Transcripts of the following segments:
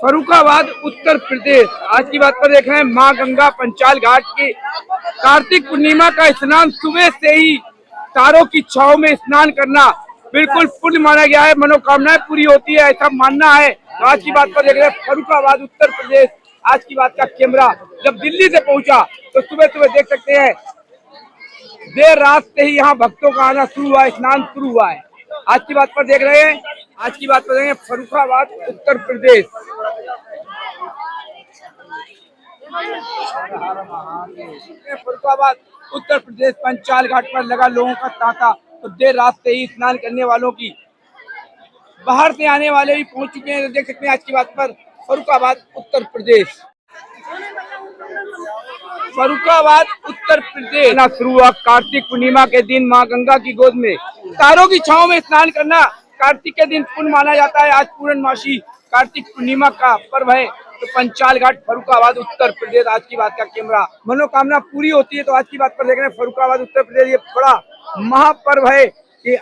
फर्रुखाबाद उत्तर प्रदेश। आज की बात पर देख रहे हैं मां गंगा पंचाल घाट के कार्तिक पूर्णिमा का स्नान। सुबह से ही तारों की छाव में स्नान करना बिल्कुल पुण्य माना गया है, मनोकामनाएं पूरी होती है, ऐसा मानना है। तो आज की बात पर देख रहे हैं फर्रुखाबाद उत्तर प्रदेश। आज की बात का कैमरा जब दिल्ली से पहुंचा तो सुबह सुबह देख सकते हैं देर रात से ही यहाँ भक्तों का आना शुरू हुआ है, स्नान शुरू हुआ है। आज की बात पर देख रहे हैं, आज की बात पर देख रहे हैं फर्रुखाबाद उत्तर प्रदेश। फर्रुखाबाद उत्तर प्रदेश पंचाल घाट पर लगा लोगों का तांता। तो देर रात से ही स्नान करने वालों की, बाहर से आने वाले भी पहुंच चुके हैं। तो देख सकते हैं आज की बात पर फर्रुखाबाद उत्तर प्रदेश। फर्रुखाबाद उत्तर प्रदेश ना शुरू हुआ कार्तिक पूर्णिमा के दिन मां गंगा की गोद में तारों की छांव में स्नान करना कार्तिक के दिन पुण्य माना जाता है। आज पूर्णमासी कार्तिक पूर्णिमा का पर्व है। तो पंचाल घाट फर्रुखाबाद उत्तर प्रदेश। आज की बात का कैमरा मनोकामना पूरी होती है। तो आज की बात पर देख रहे हैं फर्रुखाबाद उत्तर प्रदेश। ये बड़ा महापर्व है कि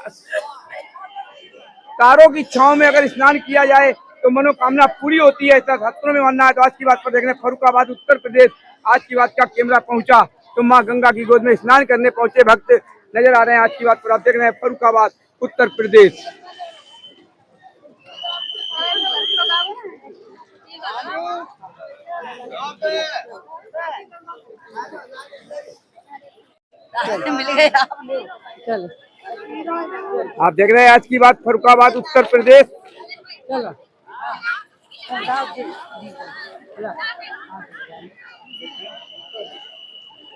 तारों की छांव में अगर स्नान किया जाए तो मनोकामना पूरी होती है, ऐसा शास्त्रों में मानना है। तो आज की बात पर देख रहे हैं फर्रुखाबाद उत्तर प्रदेश। आज की बात का कैमरा पहुंचा तो मां गंगा की गोद में स्नान करने पहुंचे भक्त नजर आ रहे हैं। आज की बात पर आप देख रहे हैं फर्रुखाबाद उत्तर प्रदेश। आप देख रहे हैं आज की बात फर्रुखाबाद उत्तर प्रदेश।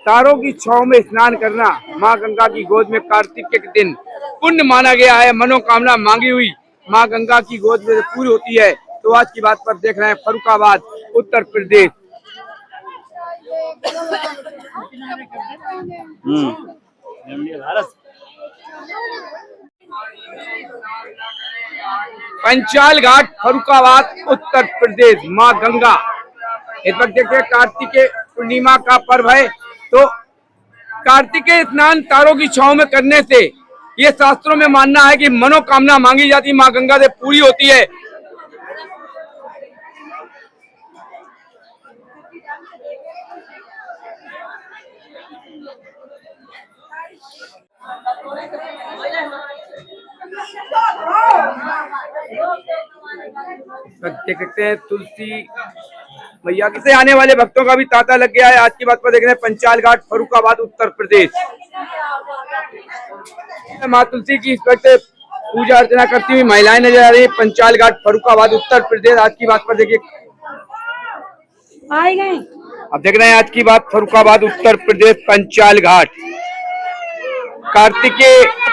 तारों की छाव में स्नान करना मां गंगा की गोद में कार्तिक के दिन पुण्य माना गया है। मनोकामना मांगी हुई मां गंगा की गोद में पूरी होती है। तो आज की बात पर देख रहे हैं फर्रुखाबाद उत्तर प्रदेश। पंचाल घाट फर्रुखाबाद उत्तर प्रदेश। मां गंगा इस वक्त देखते हैं कार्तिक पूर्णिमा का पर्व है। तो कार्तिकेय स्नान तारों की छांव में करने से ये शास्त्रों में मानना है कि मनोकामना मांगी जाती मां गंगा से पूरी होती है। देख सकते हैं तुलसी मैया से आने वाले भक्तों का भी तांता लग गया है। आज की बात पर देख रहे हैं पंचाल घाट फर्रुखाबाद उत्तर प्रदेश। मां तुलसी की इस वक्त पूजा अर्चना करती हुई महिलाएं नजर आ रही है पंचाल घाट फर्रुखाबाद उत्तर प्रदेश। आज की बात पर देखिए अब देख रहे हैं आज की बात फर्रुखाबाद उत्तर प्रदेश पंचाल घाट। कार्तिक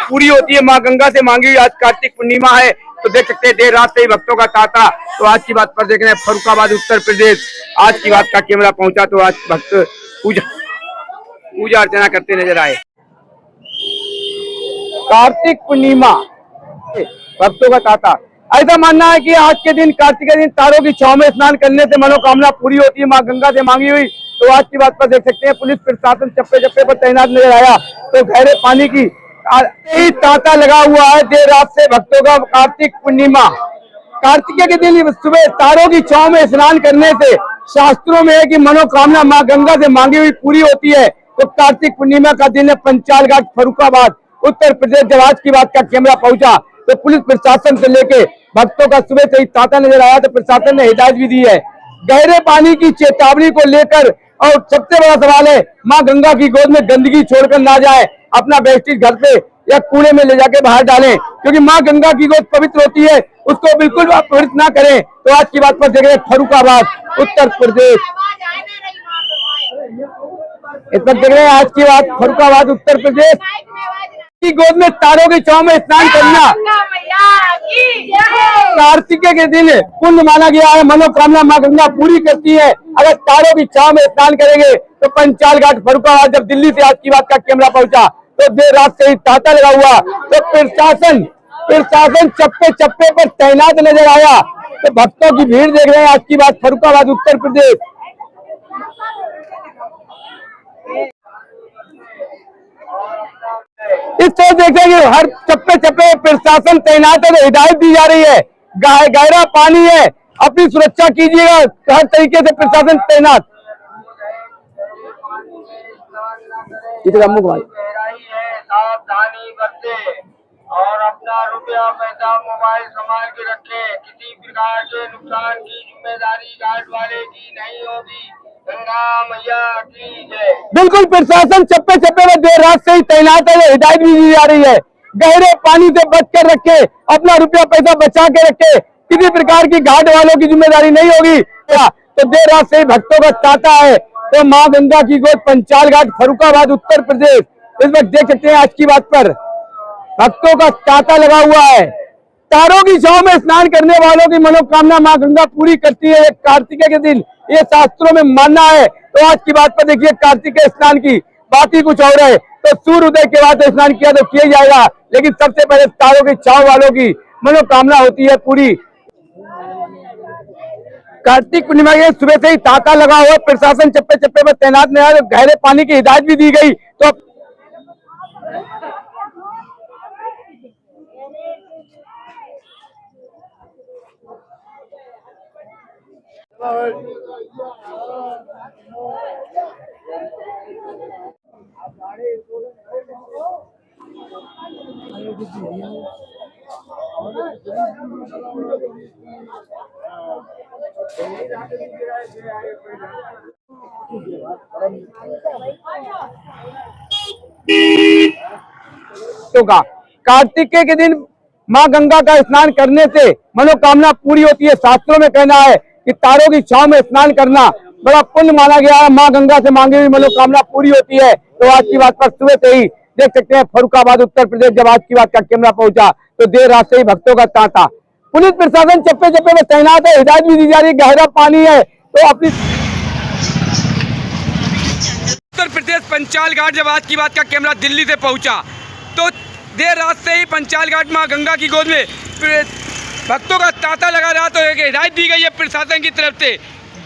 पूरी होती है मां गंगा से मांगी हुई। आज कार्तिक पूर्णिमा है तो देख सकते हैं देर रात से ही भक्तों का तांता। तो आज की बात पर देख रहे हैं फर्रुखाबाद उत्तर प्रदेश। आज की बात का कैमरा पहुंचा तो आज भक्त पूजा अर्चना करते नजर आए। कार्तिक पूर्णिमा भक्तों का तांता। ऐसा मानना है कि आज के दिन कार्तिक के दिन तारों की छांव में स्नान करने से मनोकामना पूरी होती है मां गंगा से मांगी हुई। तो आज की बात पर देख सकते हैं पुलिस प्रशासन चप्पे चप्पे पर तैनात नजर आया। तो गहरे पानी की तांता लगा हुआ है देर रात से भक्तों का। कार्तिक पूर्णिमा कार्तिक के दिन सुबह तारों की छांव में स्नान करने से शास्त्रों में है कि मनोकामना मां गंगा से मांगी हुई पूरी होती है। तो कार्तिक पूर्णिमा का दिन है पंचाल घाट फर्रुखाबाद उत्तर प्रदेश। जब आज की बात का कैमरा पहुंचा तो पुलिस प्रशासन से लेके भक्तों का सुबह से ही तांता नजर आया। तो प्रशासन ने हिदायत भी दी है गहरे पानी की चेतावनी को लेकर। और सबसे बड़ा सवाल है मां गंगा की गोद में गंदगी छोड़कर ना जाए, अपना वेस्टेज घर पे या कूड़े में ले जाके बाहर डालें, क्योंकि मां गंगा की गोद पवित्र होती है, उसको बिल्कुल अपवित्र ना करें। तो आज की बात पर देख रहे हैं फर्रुखाबाद उत्तर प्रदेश। इस पर देख रहे हैं आज की बात फर्रुखाबाद उत्तर प्रदेश की गोद में तारों की छांव में स्नान करना कार्तिक के दिन पुण्य माना गया है। मनोकामना मां गंगा पूरी करती है अगर तारों की छांव में स्नान करेंगे। तो पंचाल घाट फर्रुखाबाद जब दिल्ली से आज की बात का कैमरा पहुंचा तो देर रात से ही तांता लगा हुआ। तो प्रशासन चप्पे चप्पे पर तैनात नजर आया। तो भक्तों की भीड़ देख रहे हैं आज की बात फर्रुखाबाद उत्तर प्रदेश। इस तरह देखें कि हर चप्पे चप्पे प्रशासन तैनात है, तो हिदायत दी जा रही है, गहरा पानी है, अपनी सुरक्षा कीजिएगा, हर तरीके से प्रशासन तैनात। सावधानी बरते और अपना रुपया पैसा मोबाइल संभाल के रखे। किसी प्रकार के नुकसान की जिम्मेदारी घाट वाले की नहीं होगी। गंगा मैया की जय। बिल्कुल, प्रशासन चप्पे चप्पे में देर रात से ही तैनात है, हिदायत भी दी जा रही है, गहरे पानी से बच कर रखे, अपना रुपया पैसा बचा के रखे, किसी प्रकार की घाट वालों की जिम्मेदारी नहीं होगी। तो देर रात से ही भक्तों का तांता है। तो मां गंगा की गोद पंचाल घाट फर्रुखाबाद उत्तर प्रदेश, इस वक्त देख सकते हैं आज की बात पर भक्तों का तांता लगा हुआ है। तारों की छांव में स्नान करने वालों की मनोकामना मां गंगा पूरी करती है। कार्तिके के दिन ये शास्त्रों में मानना है। तो आज की बात पर देखिए, कार्तिकेय स्नान की बात ही कुछ और है। तो सूर्य उदय के बाद स्नान किया तो किया जाएगा, लेकिन सबसे पहले तारों की छांव वालों की मनोकामना होती है पूरी। कार्तिक पूर्णिमा के सुबह से ही तांता लगा हुआ, प्रशासन चप्पे चप्पे पर तैनात नहीं है, गहरे पानी की हिदायत भी दी गई। तो का कार्तिके के दिन मां गंगा का स्नान करने से मनोकामना पूरी होती है। शास्त्रों में कहना है कि तारों की छांव में स्नान करना बड़ा पुण्य माना गया है, मां गंगा से मांगी हुई मनोकामना पूरी होती है। तो आज की बात पर सुबह से ही देख सकते हैं फर्रुखाबाद उत्तर प्रदेश, जब आज की बात का कैमरा पहुंचा तो देर रात से ही भक्तों का तांता। पुलिस प्रशासन चप्पे चप्पे में तैनात है, हिदायत भी दी जा रही है, गहरा पानी है। तो अपनी उत्तर प्रदेश पंचाल घाट, जब आज की बात का कैमरा दिल्ली से पहुंचा तो देर रात से ही पंचाल घाट मां गंगा की गोद में भक्तों का तांता लगा रहा। तो एक हिदायत दी गई है प्रशासन की तरफ से,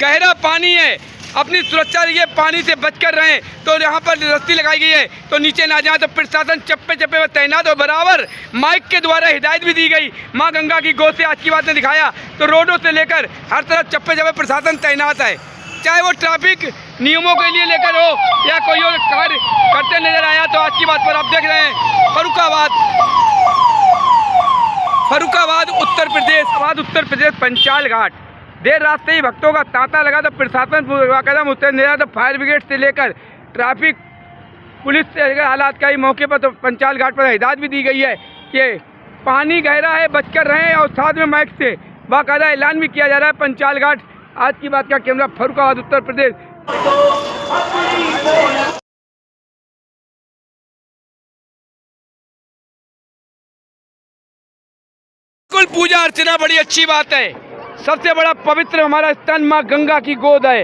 गहरा पानी है, अपनी सुरक्षा रहिए, पानी से बचकर रहें। तो यहाँ पर रस्सी लगाई गई है तो नीचे ना जाए। तो प्रशासन चप्पे चप्पे में तैनात और बराबर माइक के द्वारा हिदायत भी दी गई मां गंगा की गोद से। आज की बात ने दिखाया तो रोडों से लेकर हर तरफ चप्पे चप्पे प्रशासन तैनात है, चाहे वो ट्रैफिक नियमों के लिए लेकर हो या कोई और कार्य करते नजर आया। तो आज की बात पर आप देख रहे हैं फर्रुखाबाद उत्तर प्रदेश पंचाल घाट। देर रात से ही भक्तों का तांता लगा तो प्रशासन कदम मुस्तैद नजर। तो फायर ब्रिगेड से लेकर ट्रैफिक पुलिस से लेकर हालात का ही मौके पर तो पंचाल घाट पर हिदायत भी दी गई है कि पानी गहरा है, बचकर रहें। और साथ में माइक से बाकायदा ऐलान भी किया जा रहा है पंचाल घाट। आज की बात का कैमरा फर्रुखाबाद उत्तर प्रदेश। बिल्कुल, पूजा अर्चना बड़ी अच्छी बात है। सबसे बड़ा पवित्र हमारा स्थान मां गंगा की गोद है।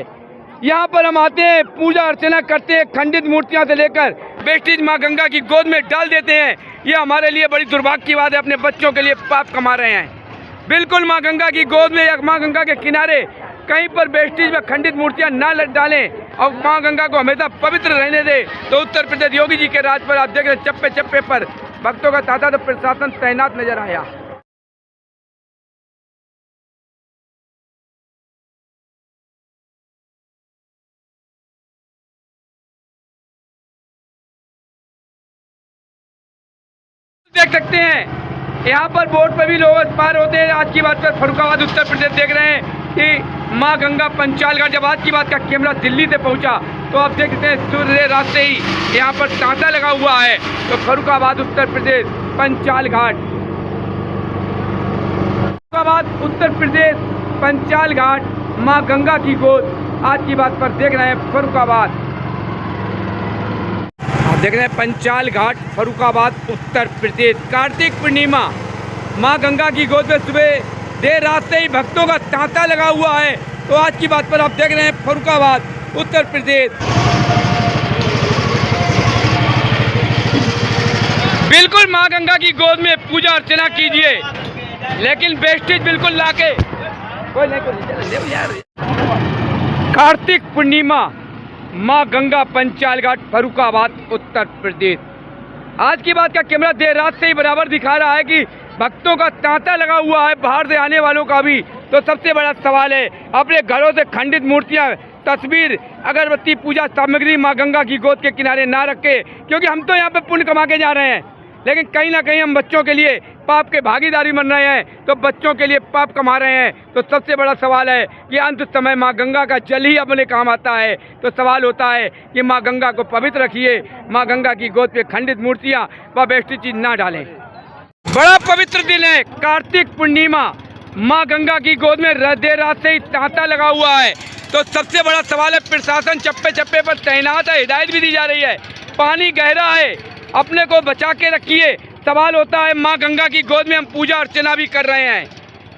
यहाँ पर हम आते हैं, पूजा अर्चना करते हैं, खंडित मूर्तियां से लेकर वेस्टेज मां गंगा की गोद में डाल देते हैं। ये हमारे लिए बड़ी दुर्भाग्य की बात है, अपने बच्चों के लिए पाप कमा रहे हैं। बिल्कुल मां गंगा की गोद में या मां गंगा के किनारे कहीं पर वेस्टेज में खंडित मूर्तियां ना डालें और मां गंगा को हमेशा पवित्र रहने दें। तो उत्तर प्रदेश योगी जी के राज पर आप देख रहे हैं चप्पे चप्पे पर भक्तों का तांता, तो प्रशासन तैनात नजर आया। देख सकते हैं यहाँ पर बोट पर भी लोग पार होते हैं। आज की बात पर फर्रुखाबाद उत्तर प्रदेश देख रहे हैं कि मां गंगा पंचाल घाट, जब आज की बात का कैमरा दिल्ली से पहुंचा तो आप देख सकते हैं सूर्य रात से ही यहाँ पर तांता लगा हुआ है। तो फर्रुखाबाद उत्तर प्रदेश पंचाल घाट, फर्रुखाबाद उत्तर प्रदेश पंचाल घाट मां गंगा की गोद। आज की बात पर देख रहे हैं फर्रुखाबाद, देख रहे हैं पंचाल घाट फर्रुखाबाद उत्तर प्रदेश। कार्तिक पूर्णिमा, मां गंगा की गोद में सुबह देर रात से ही भक्तों का तांता लगा हुआ है। तो आज की बात पर आप देख रहे हैं फर्रुखाबाद उत्तर प्रदेश। बिल्कुल मां गंगा की गोद में पूजा अर्चना कीजिए, लेकिन वेस्टेज बिल्कुल लाके कार्तिक पूर्णिमा, मां गंगा पंचाल घाट फर्रुखाबाद उत्तर प्रदेश। आज की बात का कैमरा देर रात से ही बराबर दिखा रहा है कि भक्तों का तांता लगा हुआ है, बाहर से आने वालों का भी। तो सबसे बड़ा सवाल है, अपने घरों से खंडित मूर्तियां, तस्वीर, अगरबत्ती, पूजा सामग्री माँ गंगा की गोद के किनारे ना रखे, क्योंकि हम तो यहाँ पे पुण्य कमा के जा रहे हैं, लेकिन कहीं ना कहीं हम बच्चों के लिए पाप के भागीदारी बन रहे हैं, तो बच्चों के लिए पाप कमा रहे हैं। तो सबसे बड़ा सवाल है कि अंत समय माँ गंगा का जल ही अपने काम आता है। तो सवाल होता है कि माँ गंगा को पवित्र रखिए, माँ गंगा की गोद पे खंडित मूर्तियाँ व बेष्टी चीज ना डालें। बड़ा पवित्र दिन है, कार्तिक पूर्णिमा, माँ गंगा की गोद में देर रात से ही तांता लगा हुआ है। तो सबसे बड़ा सवाल है, प्रशासन चप्पे चप्पे पर तैनात है, हिदायत भी दी जा रही है, पानी गहरा है, अपने को बचा के रखिए। सवाल होता है, माँ गंगा की गोद में हम पूजा अर्चना भी कर रहे हैं,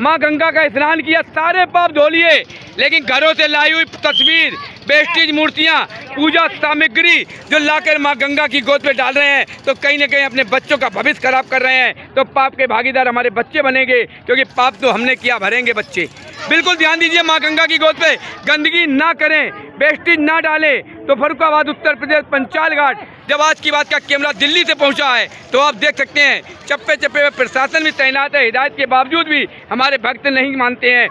माँ गंगा का स्नान किया, सारे पाप धो लिए, लेकिन घरों से लाई हुई तस्वीर, वेस्टेज मूर्तियाँ, पूजा सामग्री जो लाकर माँ गंगा की गोद पे डाल रहे हैं, तो कहीं ना कहीं अपने बच्चों का भविष्य खराब कर रहे हैं। तो पाप के भागीदार हमारे बच्चे बनेंगे, क्योंकि पाप तो हमने किया, भरेंगे बच्चे। बिल्कुल ध्यान दीजिए, माँ गंगा की गोद पे गंदगी ना करें, वेस्टेज ना डालें। तो फर्रुखाबाद उत्तर प्रदेश पंचाल घाट जब आज की बात का कैमरा दिल्ली से पहुंचा है, तो आप देख सकते हैं चप्पे चप्पे में प्रशासन भी तैनात है, हिदायत के बावजूद भी हमारे भक्त नहीं मानते हैं।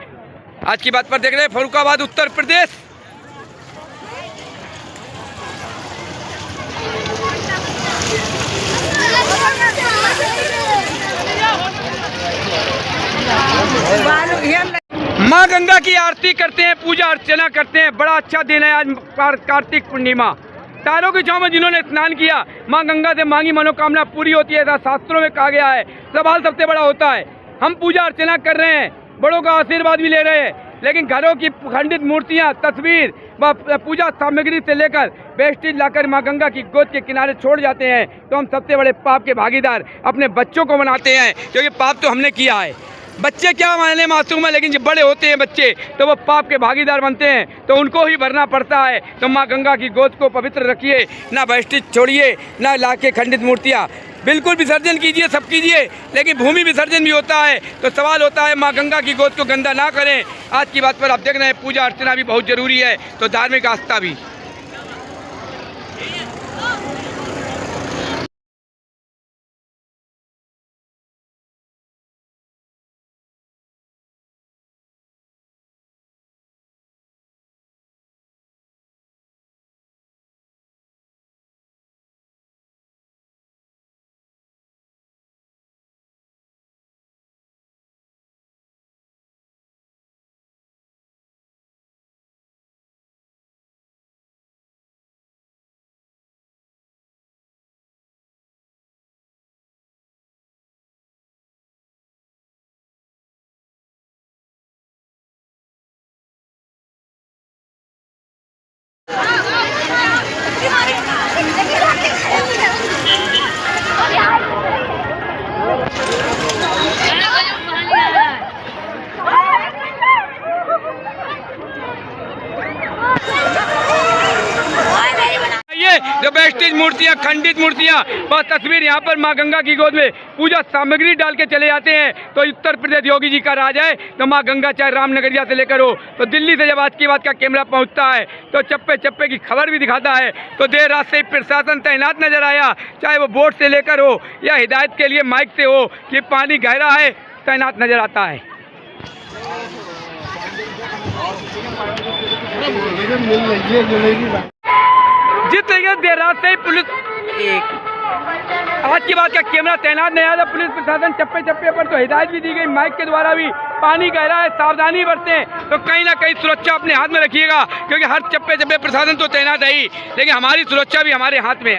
आज की बात पर देख रहे हैं फर्रुखाबाद उत्तर प्रदेश। माँ गंगा की आरती करते हैं, पूजा अर्चना करते हैं। बड़ा अच्छा दिन है आज, कार्तिक पूर्णिमा। तारों की छांव में जिन्होंने स्नान किया, माँ गंगा से मांगी मनोकामना पूरी होती है, ऐसा शास्त्रों में कहा गया है। सवाल सबसे बड़ा होता है, हम पूजा अर्चना कर रहे हैं, बड़ों का आशीर्वाद भी ले रहे हैं, लेकिन घरों की खंडित मूर्तियाँ, तस्वीर व पूजा सामग्री से लेकर वेस्टेज लाकर माँ गंगा की गोद के किनारे छोड़ जाते हैं, तो हम सबसे बड़े पाप के भागीदार अपने बच्चों को बनाते हैं, क्योंकि पाप तो हमने किया है। बच्चे क्या माने मासूम है, लेकिन जब बड़े होते हैं बच्चे, तो वो पाप के भागीदार बनते हैं, तो उनको ही भरना पड़ता है। तो माँ गंगा की गोद को पवित्र रखिए, ना वेस्टेज छोड़िए, ना लाके खंडित मूर्तियाँ। बिल्कुल विसर्जन कीजिए, सब कीजिए, लेकिन भूमि विसर्जन भी होता है। तो सवाल होता है, माँ गंगा की गोद को गंदा ना करें। आज की बात पर आप देख रहे हैं, पूजा अर्चना भी बहुत जरूरी है, तो धार्मिक आस्था भी। जो वेस्टेज मूर्तियाँ, खंडित मूर्तियाँ व तस्वीर यहाँ पर माँ गंगा की गोद में पूजा सामग्री डाल के चले जाते हैं। तो उत्तर प्रदेश योगी जी का राज है, तो माँ गंगा चाहे रामनगरिया से लेकर हो, तो दिल्ली से जब आज की बात का कैमरा पहुँचता है, तो चप्पे चप्पे की खबर भी दिखाता है। तो देर रात से ही प्रशासन तैनात नजर आया, चाहे वो बोट से लेकर हो या हिदायत के लिए माइक से हो कि पानी गहरा है, तैनात नजर आता है। जिस तरीके से देर रात से ही पुलिस, आज की बात का कैमरा तैनात नहीं आया, पुलिस प्रशासन चप्पे चप्पे पर तो हिदायत भी दी गई, माइक के द्वारा भी पानी गहरा है, सावधानी बरतें। तो कहीं ना कहीं सुरक्षा अपने हाथ में रखिएगा, क्योंकि हर चप्पे चप्पे प्रशासन तो तैनात है ही, लेकिन हमारी सुरक्षा भी हमारे हाथ में है।